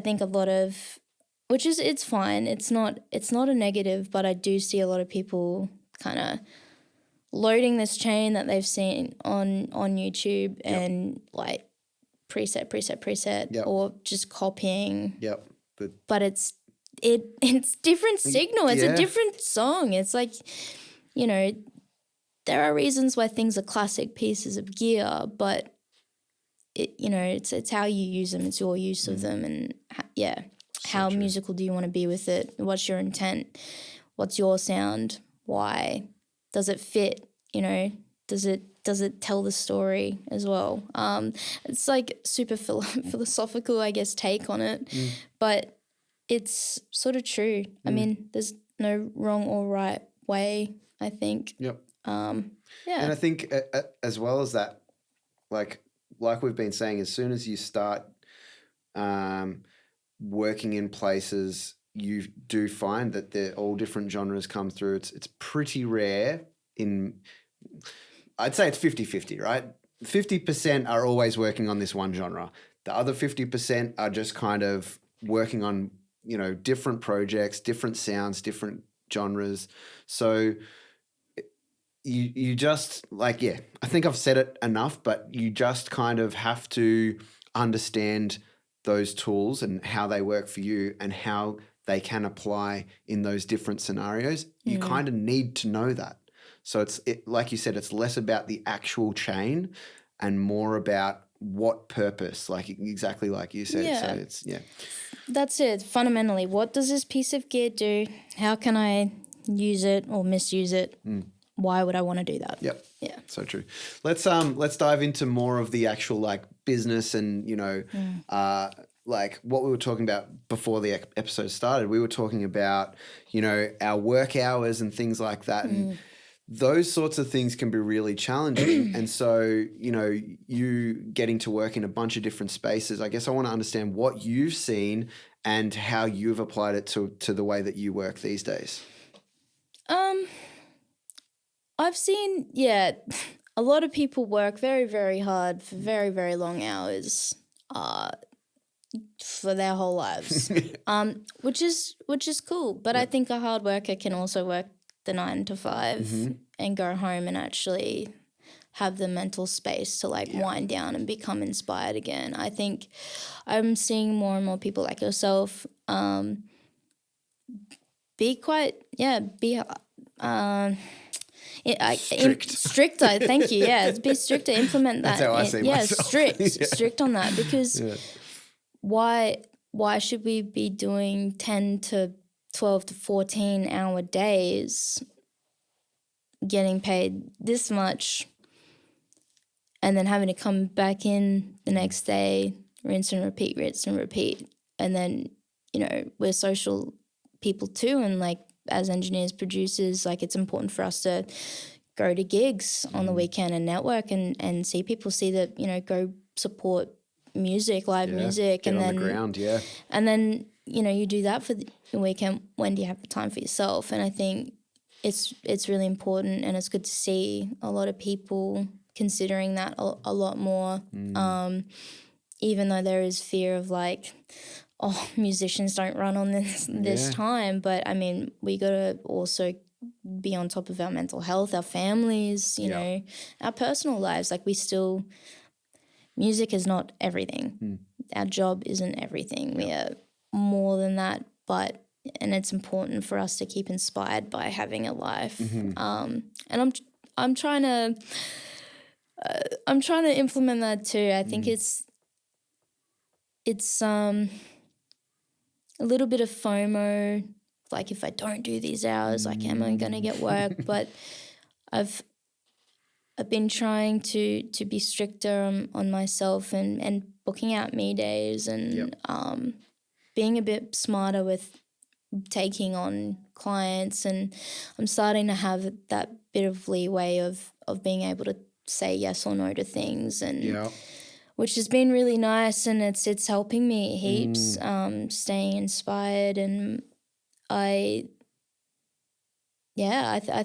think a lot of, which is, it's fine. It's not a negative, but I do see a lot of people kind of loading this chain that they've seen on YouTube and like preset or just copying. But it's different signal. It's a different song. It's like, there are reasons why things are classic pieces of gear, but it's how you use them. It's your use of them, and how musical do you want to be with it? What's your intent? What's your sound? Why does it fit? Does it tell the story as well? It's like super philosophical, I guess, take on it, but it's sort of true. I mean, there's no wrong or right way, I think. Yep. Yeah. And I think as well as that, like we've been saying, as soon as you start working in places, you do find that all different genres come through. It's pretty rare I'd say it's 50-50, right? 50% are always working on this one genre. The other 50% are just kind of working on, different projects, different sounds, different genres. So you just I think I've said it enough, but you just kind of have to understand those tools and how they work for you and how they can apply in those different scenarios. You kind of need to know that. So like you said, it's less about the actual chain and more about what purpose, like exactly like you said. Yeah. So that's it. Fundamentally, what does this piece of gear do? How can I use it or misuse it? Why would I want to do that? Yep. Yeah. So true. Let's dive into more of the actual business and like what we were talking about before the episode started. We were talking about our work hours and things like that, and those sorts of things can be really challenging. And so you getting to work in a bunch of different spaces. I guess I want to understand what you've seen and how you've applied it to the way that you work these days. I've seen, a lot of people work very, very hard for very, very long hours for their whole lives, which is cool. But I think a hard worker can also work the 9 to 5 and go home and actually have the mental space to wind down and become inspired again. I think I'm seeing more and more people like yourself stricter. Thank you. Yeah, be stricter. Implement that. That's how I see myself. Strict on that, because why should we be doing 10 to 12 to 14 hour days, getting paid this much, and then having to come back in the next day, rinse and repeat, and then we're social people too, and as engineers, producers, it's important for us to go to gigs on the weekend and network and see people, see that, go support music, live music. Get and on then the ground, And then, you do that for the weekend. When do you have the time for yourself? And I think it's really important, and it's good to see a lot of people considering that a lot more, even though there is fear of musicians don't run on this time. But I mean, we got to also be on top of our mental health, our families, our personal lives. Music is not everything. Our job isn't everything. We are more than that, and it's important for us to keep inspired by having a life. And I'm trying to implement that too. I think it's a little bit of FOMO, if I don't do these hours, am I going to get work? But I've been trying to be stricter on myself and booking out me days and being a bit smarter with taking on clients, and I'm starting to have that bit of leeway of being able to say yes or no to things, and which has been really nice, and it's helping me heaps, staying inspired. And I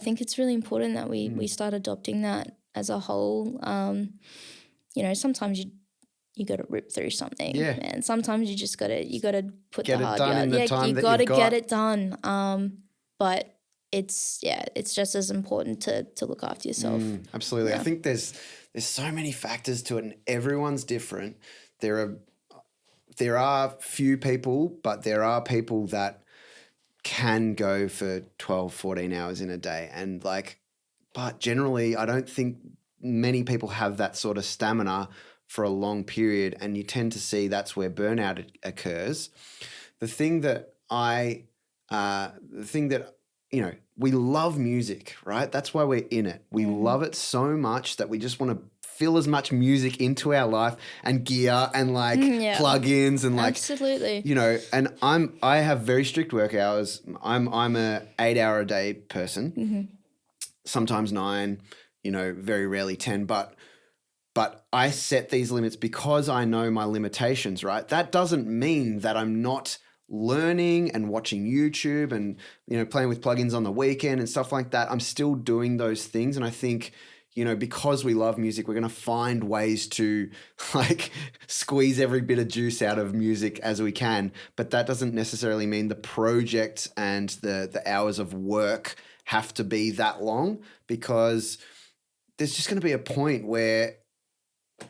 think it's really important that we start adopting that as a whole. Sometimes you got to rip through something, and sometimes you just got to put get the hard yard. You got to get it done. But it's just as important to look after yourself. Absolutely. I think there's so many factors to it, and everyone's different. There are few people, but there are people that can go for 12, 14 hours in a day. And but generally I don't think many people have that sort of stamina for a long period, and you tend to see that's where burnout occurs. The thing that we love music, right? That's why we're in it. We love it so much that we just want to fill as much music into our life and gear and like plugins and like, absolutely, you know, and I have very strict work hours. I'm a 8 hour a day person, sometimes 9, you know, very rarely 10, but I set these limits because I know my limitations, right? That doesn't mean that I'm not learning and watching YouTube and, you know, playing with plugins on the weekend and stuff like that. I'm still doing those things. And I think, you know, because we love music, we're going to find ways to like squeeze every bit of juice out of music as we can. But that doesn't necessarily mean the project and the hours of work have to be that long, because there's just going to be a point where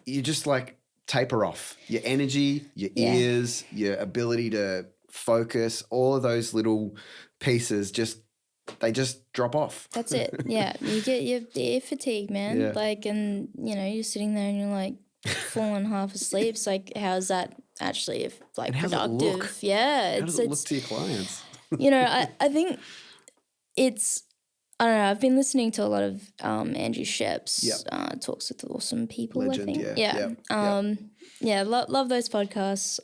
you just like taper off your energy, your ears, your ability to focus, all of those little pieces they just drop off. That's it. Yeah. You get your ear fatigue, man. Yeah. Like, and you know, you're sitting there and you're like falling half asleep. It's like, how's that actually like productive? It look? Yeah. How does it look to your clients? You know, I think I don't know. I've been listening to a lot of Andrew Shep's talks with awesome people. Legend, I think, love those podcasts.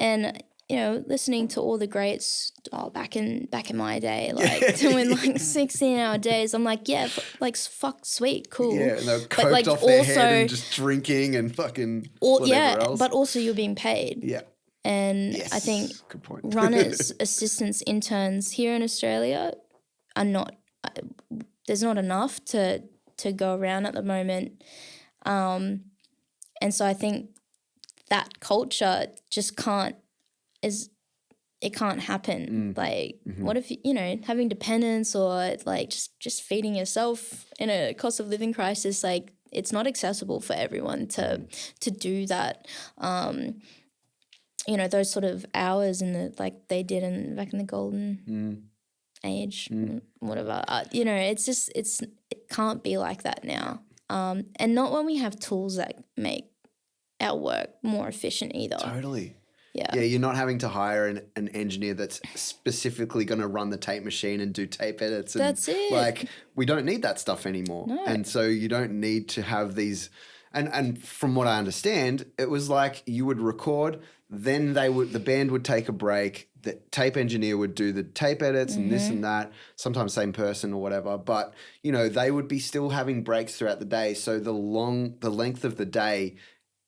And you know, listening to all the greats back in my day, like doing like 16-hour days. I'm like, fuck, sweet, cool. Yeah, and they're coked like, off their head and just drinking and fucking whatever else. But also you're being paid. Yeah. And I think runners, assistants, interns here in Australia are not, there's not enough to go around at the moment. And so I think that culture just can't happen. Like, what if, you know, having dependents or like just feeding yourself in a cost of living crisis, like it's not accessible for everyone to do that. You know, those sort of hours like they did back in the golden age, whatever. You know, it can't be like that now. And not when we have tools that make our work more efficient either. Totally. Yeah. Yeah, you're not having to hire an engineer that's specifically going to run the tape machine and do tape edits. And that's it. Like, we don't need that stuff anymore. No. And so you don't need to have these. And from what I understand, it was like you would record, then the band would take a break, the tape engineer would do the tape edits and this and that, sometimes same person or whatever. But, you know, they would be still having breaks throughout the day. So the length of the day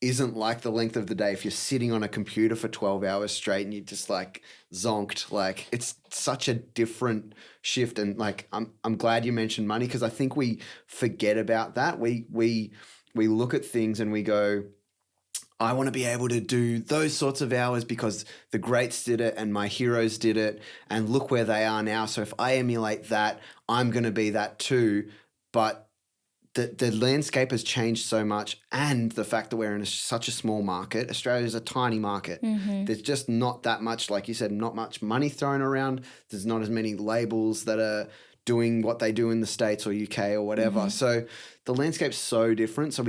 isn't like the length of the day if you're sitting on a computer for 12 hours straight and you're just like zonked. Like, it's such a different shift. And like, I'm glad you mentioned money, because I think we forget about that. We look at things and we go, I want to be able to do those sorts of hours because the greats did it and my heroes did it, and look where they are now. So if I emulate that, I'm going to be that too. But the landscape has changed so much, and the fact that we're in such a small market. Australia's a tiny market. There's just not that much, like you said, not much money thrown around. There's not as many labels that are doing what they do in the States or UK or whatever. So the landscape's so different. So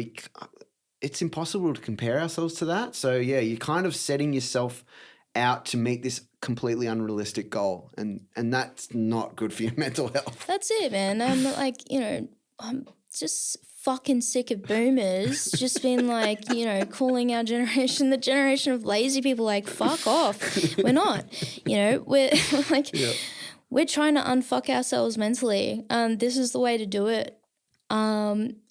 it's impossible to compare ourselves to that. So yeah, you're kind of setting yourself out to meet this completely unrealistic goal, and that's not good for your mental health. That's it, man. I'm like, you know, I'm just fucking sick of boomers just being like, you know, calling our generation the generation of lazy people. Like, fuck off. We're not. You know, we're like, we're trying to unfuck ourselves mentally. This is the way to do it.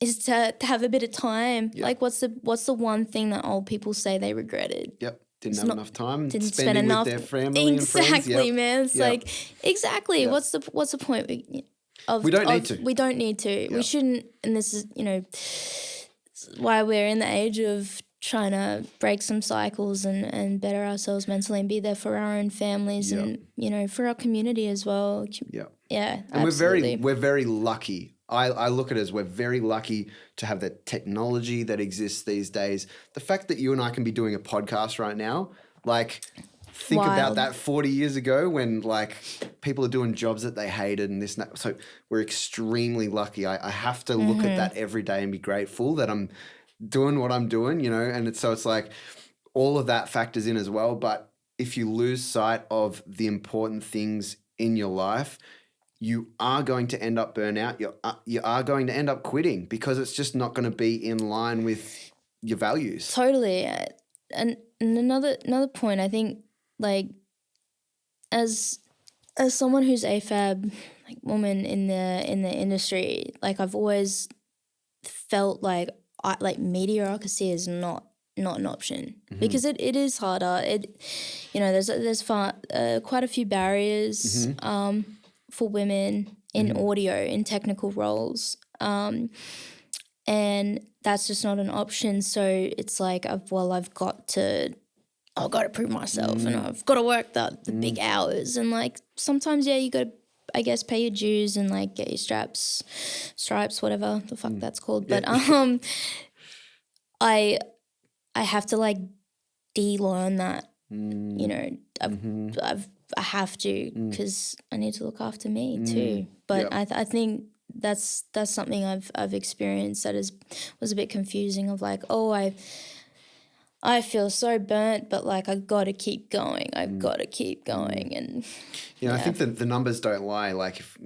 Is to have a bit of time. Yep. Like, what's the one thing that old people say they regretted? Yep. Didn't have enough time. Didn't spend enough with their family and friends. Exactly, man. It's like, exactly. Yep. What's the point? We don't need to. We don't need to. Yep. We shouldn't. And this is, you know, why we're in the age of trying to break some cycles and better ourselves mentally and be there for our own families and, you know, for our community as well. Yeah. Yeah. And absolutely. we're very lucky. I look at it as we're very lucky to have the technology that exists these days. The fact that you and I can be doing a podcast right now, like, think about that 40 years ago when, like, people are doing jobs that they hated and this and that. So we're extremely lucky. I have to look at that every day and be grateful that I'm doing what I'm doing, you know. And it's like all of that factors in as well. But if you lose sight of the important things in your life, you are going to end up burnout. You are going to end up quitting because it's just not going to be in line with your values. Totally. And another point, I think, like, as someone who's AFAB, like, woman in the industry, like, I've always felt like mediocrity is not an option, because it is harder. There's quite a few barriers for women in audio, in technical roles, and that's just not an option. So it's like, I've got to prove myself, and I've got to work the big hours, and like sometimes you got to, I guess, pay your dues and like get your stripes, whatever the fuck that's called. But I have to like de-learn that, I have to, because I need to look after me too. But I think that's something I've experienced that was a bit confusing, of like, I feel so burnt, but like I got to keep going. I've got to keep going. And I think that the numbers don't lie. Like, if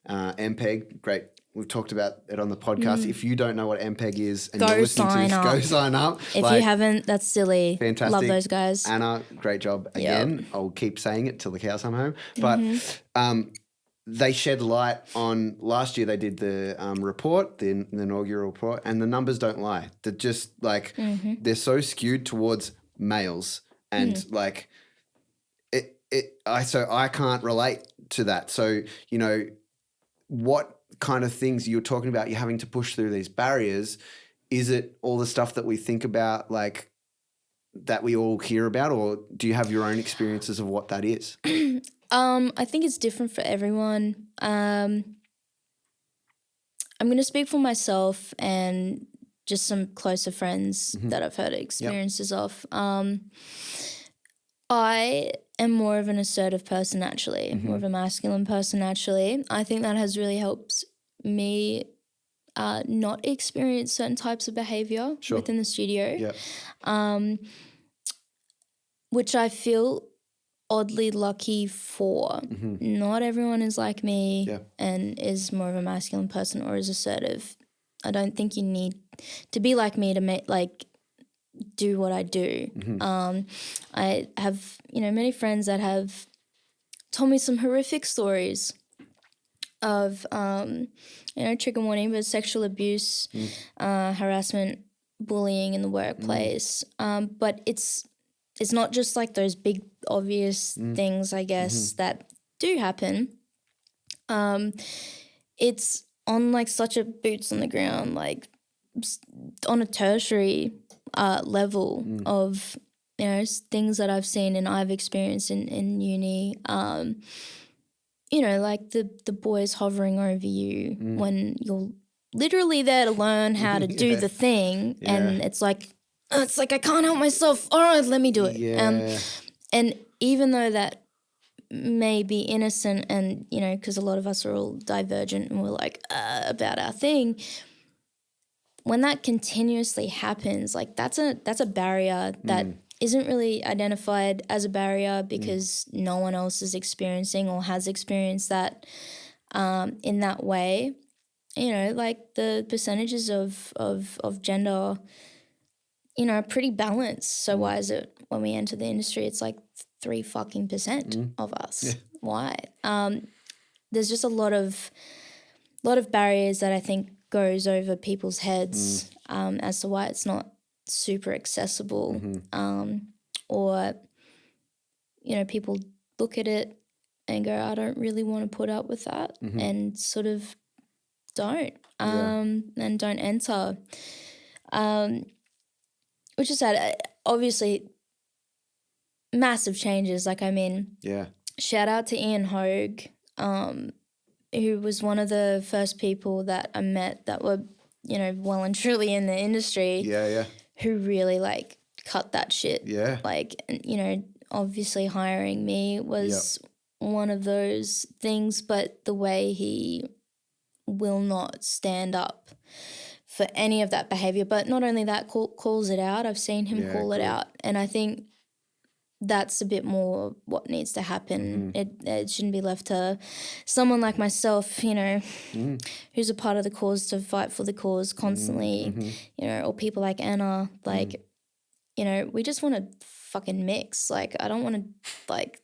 MPEG, great. We've talked about it on the podcast. If you don't know what MPEG is and you're listening to this, go sign up. If you haven't, that's silly. Fantastic. Love those guys. Anna, great job again. Yep. I'll keep saying it till the cows come home. But they shed light on, last year they did the report, the inaugural report, and the numbers don't lie. They're just like, they're so skewed towards males, and like so I can't relate to that. So, what kind of things you're talking about, you're having to push through these barriers? Is it all the stuff that we think about, like, that we all hear about, or do you have your own experiences of what that is? I think it's different for everyone. I'm going to speak for myself and just some closer friends that I've heard experiences of. I am more of an assertive person naturally, more of a masculine person naturally. I think that has really helped me not experience certain types of behavior within the studio, which I feel oddly lucky for. Not everyone is like me and is more of a masculine person or is assertive. I don't think you need to be like me to do what I do. I have, many friends that have told me some horrific stories of, trigger warning, but sexual abuse, harassment, bullying in the workplace. But it's not just like those big obvious things, I guess, that do happen. It's on like such a boots on the ground, like on a tertiary level of, things that I've seen and I've experienced in uni. Like the boys hovering over you when you're literally there to learn how to do the thing, and it's like I can't help myself. All right, let me do it. And even though that may be innocent, and because a lot of us are all divergent and we're like about our thing, when that continuously happens, like that's a barrier that isn't really identified as a barrier because no one else is experiencing or has experienced that in that way. Like the percentages of gender, are pretty balanced. So why is it when we enter the industry, it's like 3% of us? Yeah. Why? There's just a lot of barriers that I think goes over people's heads as to why it's not super accessible, or people look at it and go, I don't really want to put up with that, and sort of don't and don't enter, which is sad. Obviously massive changes, shout out to Ian Hogue, who was one of the first people that I met that were well and truly in the industry, who really cut that shit. Obviously hiring me was one of those things, but the way he will not stand up for any of that behavior, but not only that, calls it out. I've seen him call it out, and I think that's a bit more what needs to happen. It shouldn't be left to someone like myself, you know, who's a part of the cause to fight for the cause constantly, you know, or people like Anna, like, you know, we just want to fucking mix. Like, I don't want to, like,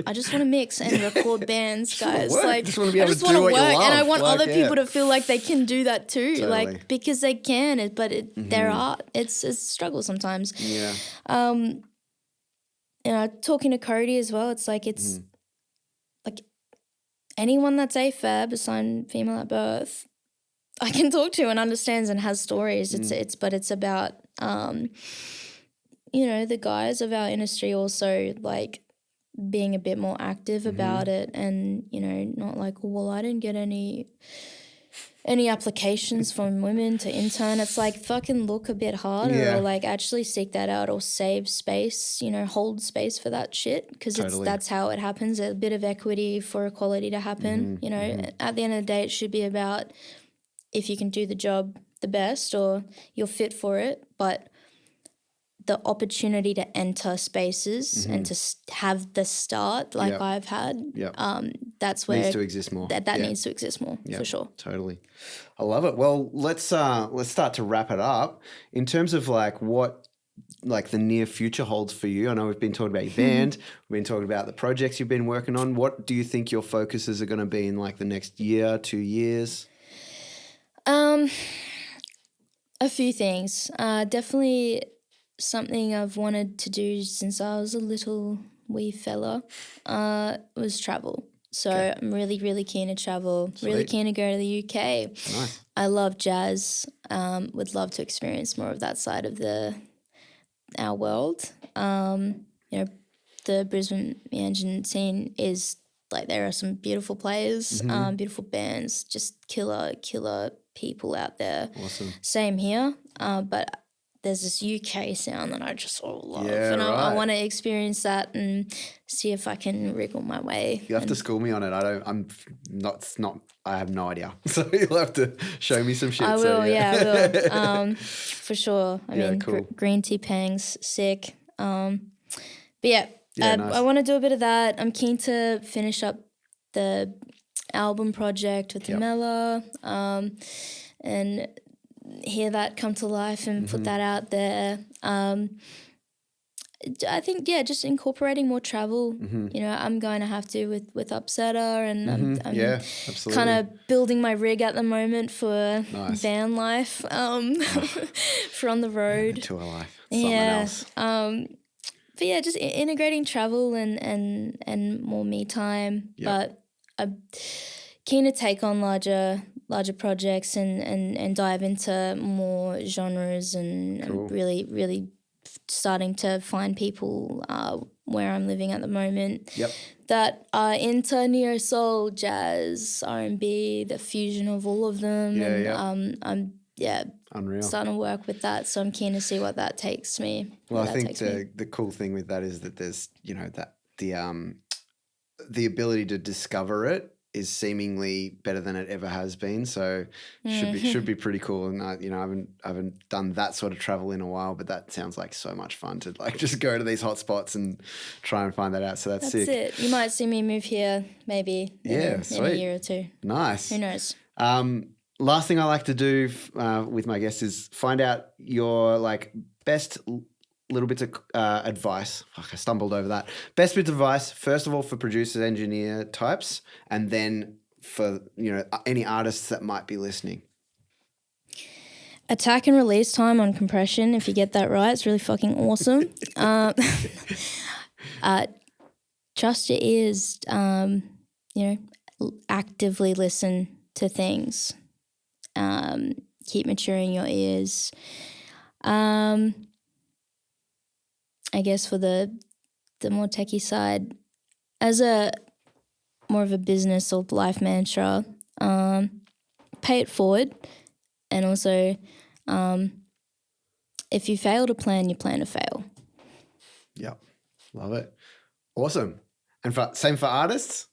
I just want to mix and record bands, guys. Like, just want to be able I just to want do to what work, you love. and I want like, other people to feel like they can do that too, Totally. like, because they can. There are it's a struggle sometimes. Yeah. You know, talking to Cody as well, it's like like anyone that's AFAB, assigned female at birth, I can talk to and understands and has stories. It's about you know, the guys of our industry also like being a bit more active about it, and you know, not like, well, I didn't get any applications from women to intern. It's like, fucking look a bit harder, or like actually seek that out, or save space, you know, hold space for that shit, because that's how it happens. A bit of equity for equality to happen. You know, at the end of the day, it should be about if you can do the job the best or you're fit for it, but the opportunity to enter spaces and to have the start like I've had, that's where needs to exist more. That needs to exist more, for sure. Totally. I love it. Well, let's start to wrap it up. In terms of like what like the near future holds for you, I know we've been talking about your band, we've been talking about the projects you've been working on. What do you think your focuses are going to be in like the next year, 2 years? A few things. Definitely something I've wanted to do since I was a little wee fella was travel. So I'm really, really keen to travel. Sweet. Really keen to go to the UK. Nice. I love jazz. Would love to experience more of that side of our world. You know, the Brisbane engine scene is like, there are some beautiful players, beautiful bands, just killer people out there. Awesome. Same here, but there's this UK sound that I just love, and I want to experience that and see if I can wriggle my way. You have to school me on it. I have no idea. So you'll have to show me some shit. I will, I will, for sure. I mean, cool. green tea pangs, sick. But nice. I want to do a bit of that. I'm keen to finish up the album project with Mela, and hear that come to life and put that out there. I think, just incorporating more travel. You know, I'm going to have to with Upsetter, and I'm kind of building my rig at the moment for van life, for on the road. Tour life, something else. But just integrating travel and more me time. But I'm keen to take on larger projects and dive into more genres and really, really starting to find people where I'm living at the moment that are into neo soul, jazz, R&B, the fusion of all of them. I'm unreal. Starting to work with that, so I'm keen to see what that takes me. Well, I think the cool thing with that is that there's, you know, that the ability to discover it is seemingly better than it ever has been. So should be pretty cool. And I haven't done that sort of travel in a while, but that sounds like so much fun to like just go to these hot spots and try and find that out. So that's sick. It. You might see me move here maybe in a year or two. Nice. Who knows? Last thing I like to do with my guests is find out your like best little bits of advice. Fuck, I stumbled over that. Best bits of advice, first of all, for producers, engineer types, and then for, you know, any artists that might be listening. Attack and release time on compression, if you get that right, it's really fucking awesome. Trust your ears, you know, actively listen to things. Keep maturing your ears. I guess for the more techie side, as a more of a business or life mantra, pay it forward, and also if you fail to plan, you plan to fail. Yeah, love it. Awesome. And same for artists?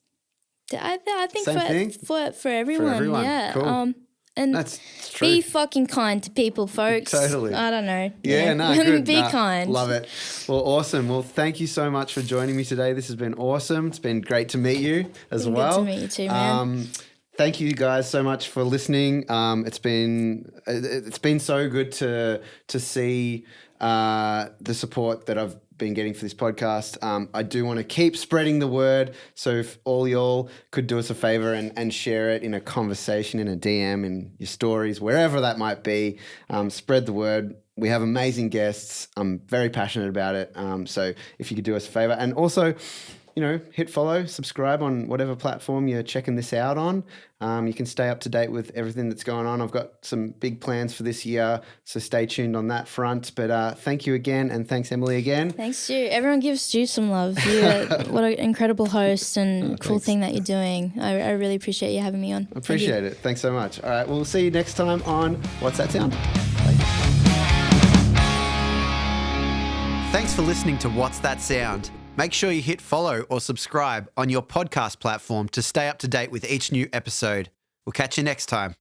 I think same thing? For everyone, yeah. Cool. And That's true. be fucking kind to people, folks. Totally. I don't know. Yeah, no, good. Be kind. Love it. Well, awesome. Well, thank you so much for joining me today. This has been awesome. It's been great to meet you as well. Good to meet you too, man. Thank you guys so much for listening. It's been so good to see the support that I've been getting for this podcast. I do want to keep spreading the word. So if all y'all could do us a favor and share it in a conversation, in a DM, in your stories, wherever that might be, spread the word. We have amazing guests. I'm very passionate about it. So if you could do us a favor, and also, hit follow, subscribe on whatever platform you're checking this out on. You can stay up to date with everything that's going on. I've got some big plans for this year, so stay tuned on that front. But thank you again, and thanks, Emily, again. Thanks, Stu. Everyone gives Stu some love. What an incredible host and cool thing that you're doing. I really appreciate you having me on. I appreciate it. Thanks so much. All right, we'll see you next time on What's That Sound? Thanks for listening to What's That Sound? Make sure you hit follow or subscribe on your podcast platform to stay up to date with each new episode. We'll catch you next time.